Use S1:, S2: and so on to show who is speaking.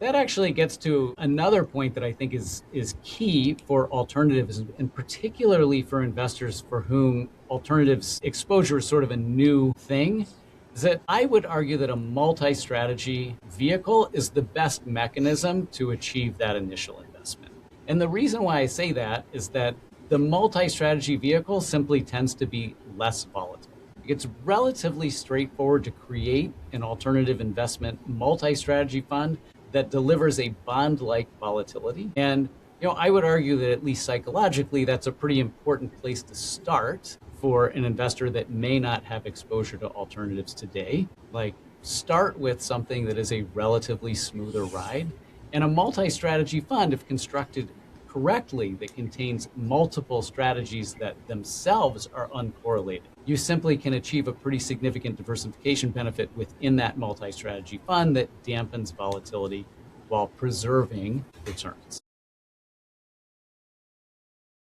S1: That actually gets to another point that I think is key for alternatives, and particularly for investors for whom alternatives exposure is sort of a new thing, is that I would argue that a multi-strategy vehicle is the best mechanism to achieve that initial investment. And the reason why I say that is that the multi-strategy vehicle simply tends to be less volatile. It's relatively straightforward to create an alternative investment multi-strategy fund that delivers a bond-like volatility. And I would argue that at least psychologically, that's a pretty important place to start for an investor that may not have exposure to alternatives today. Like, start with something that is a relatively smoother ride. And a multi-strategy fund, if constructed correctly, that contains multiple strategies that themselves are uncorrelated, you simply can achieve a pretty significant diversification benefit within that multi-strategy fund that dampens volatility while preserving returns.